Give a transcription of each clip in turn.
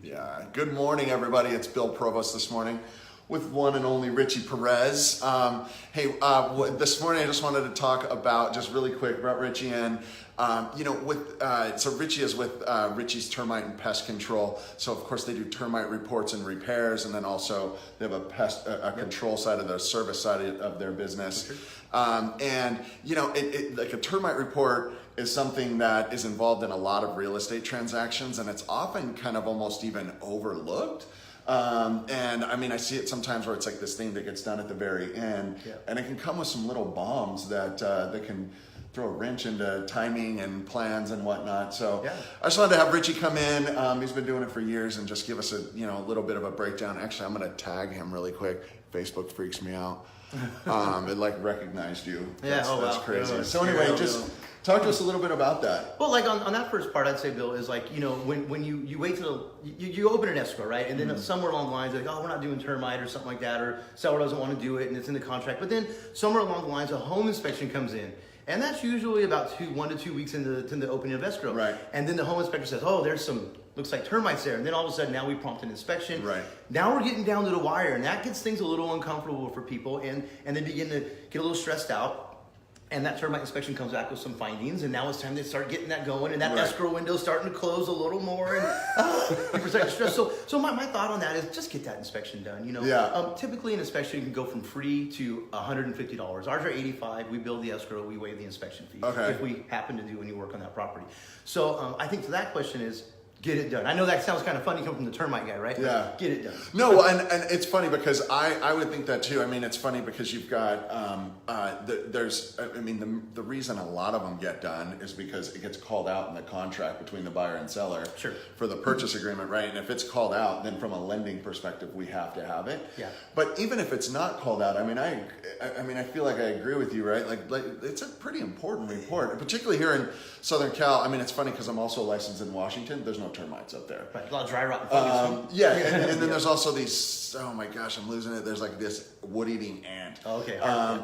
Yeah. Good morning, everybody. It's Bill Provost this morning with one and only Richie Perez. This morning I just wanted to talk about, just really quick, about Richie and, so Richie is with Richie's Termite and Pest Control. So of course they do termite reports and repairs, and then also they have a control side of the service side of their business. Like a termite report is something that is involved in a lot of real estate transactions, and it's often kind of almost even overlooked. I see it sometimes where it's like this thing that gets done at the very end, and it can come with some little bombs that can throw a wrench into timing and plans and whatnot. So I just wanted to have Richie come in. He's been doing it for years, and just give us a little bit of a breakdown. Actually, I'm going to tag him really quick. Facebook freaks me out. It recognized you. That's crazy. So anyway, just talk to us a little bit about that. Well, on that first part, I'd say, Bill, is when you wait till you open an escrow, right? And then somewhere along the lines, we're not doing termite or something like that, or seller doesn't want to do it and it's in the contract. But then somewhere along the lines, a home inspection comes in. And that's usually about 1 to 2 weeks into the opening of escrow. Right. And then the home inspector says, there's looks like termites there. And then all of a sudden now we prompt an inspection. Right. Now we're getting down to the wire, and that gets things a little uncomfortable for people, and they begin to get a little stressed out. And that termite inspection comes back with some findings, and now it's time to start getting that going, and that escrow window's starting to close a little more, and people start to stress. So my thought on that is just get that inspection done. Typically an inspection can go from free to $150. Ours are $85. We bill the escrow, we waive the inspection fee if we happen to do any work on that property. So I think to that question is, get it done. I know that sounds kind of funny coming from the termite guy, right? Yeah. But get it done. No, and it's funny because I would think that too. I mean, it's funny because you've got, the reason a lot of them get done is because it gets called out in the contract between the buyer and seller for the purchase agreement, right? And if it's called out, then from a lending perspective, we have to have it. Yeah. But even if it's not called out, I feel like I agree with you, right? Like it's a pretty important report, particularly here in Southern Cal. I mean, it's funny because I'm also licensed in Washington. There's no termites up there. Right, a lot of dry rot and fungus. And then there's also these, oh my gosh, I'm losing it. There's like this wood-eating ant. Okay.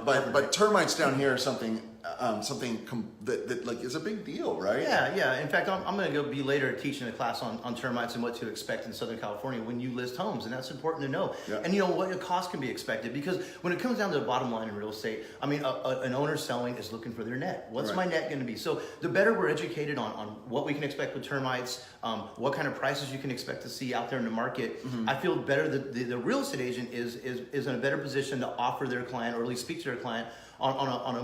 But termites down here are something that is a big deal, right? Yeah. In fact, I'm going to go be later teaching a class on termites and what to expect in Southern California when you list homes, and that's important to know. Yeah. And what cost can be expected, because when it comes down to the bottom line in real estate, an owner selling is looking for their net. What's my net going to be? So the better we're educated on what we can expect with termites, what kind of prices you can expect to see out there in the market, I feel better that the real estate agent is in a better position to offer their client, or at least speak to their client, on a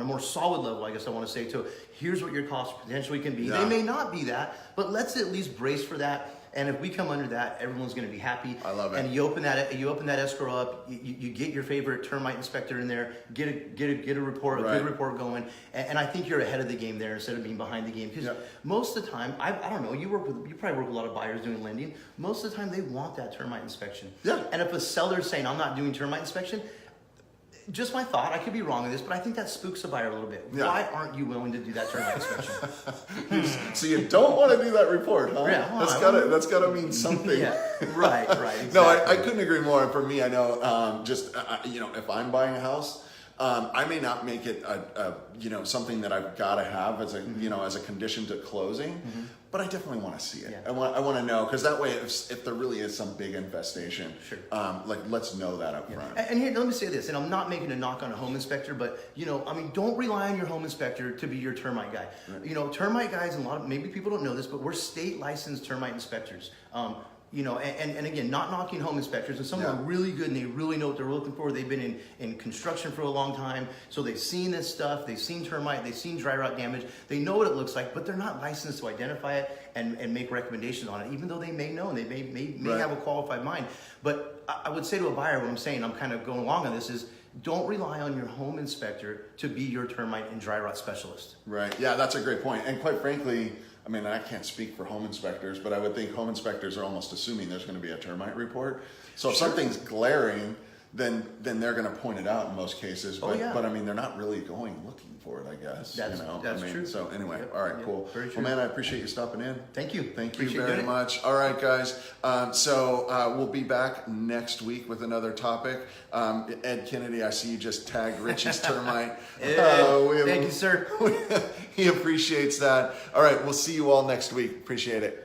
more solid level, I guess I want to say. So here's what your cost potentially can be. Yeah. They may not be that, but let's at least brace for that. And if we come under that, everyone's going to be happy. I love it. And you open that escrow up. You get your favorite termite inspector in there. Get a report, a good report going. And I think you're ahead of the game there instead of being behind the game. Because most of the time, I don't know. You probably work with a lot of buyers doing lending. Most of the time, they want that termite inspection. Yeah. And if a seller's saying, I'm not doing termite inspection, just my thought, I could be wrong on this, but I think that spooks a buyer a little bit. Yeah. Why aren't you willing to do that termite inspection? So you don't want to do that report, huh? Yeah, that's gotta mean something. Right, exactly. No, I couldn't agree more. For me, I know, if I'm buying a house, I may not make it something that I've got to have as a condition to closing, but I definitely want to see it. Yeah. I want to know, because that way, if there really is some big infestation, let's know that up front. And here, let me say this, and I'm not making a knock on a home inspector, but don't rely on your home inspector to be your termite guy. Right. Termite guys, and maybe people don't know this, but we're state licensed termite inspectors. And again, not knocking home inspectors, and some are really good and they really know what they're looking for. They've been in construction for a long time, so they've seen this stuff, they've seen termite, they've seen dry rot damage, they know what it looks like, but they're not licensed to identify it and make recommendations on it, even though they may know and they may have a qualified mind. But I would say to a buyer, what I'm saying, I'm kind of going along on this, is don't rely on your home inspector to be your termite and dry rot specialist. Right, yeah, that's a great point. And quite frankly, I can't speak for home inspectors, but I would think home inspectors are almost assuming there's going to be a termite report. So if something's glaring, then they're going to point it out in most cases. But they're not really going looking for it, I guess. That's true. So anyway, all right, cool. Very true. Well, man, I appreciate you stopping in. Thank you. Thank you very much. All right, guys. We'll be back next week with another topic. Ed Kennedy, I see you just tagged Richie's Termite. Thank you, sir. He appreciates that. All right, we'll see you all next week. Appreciate it.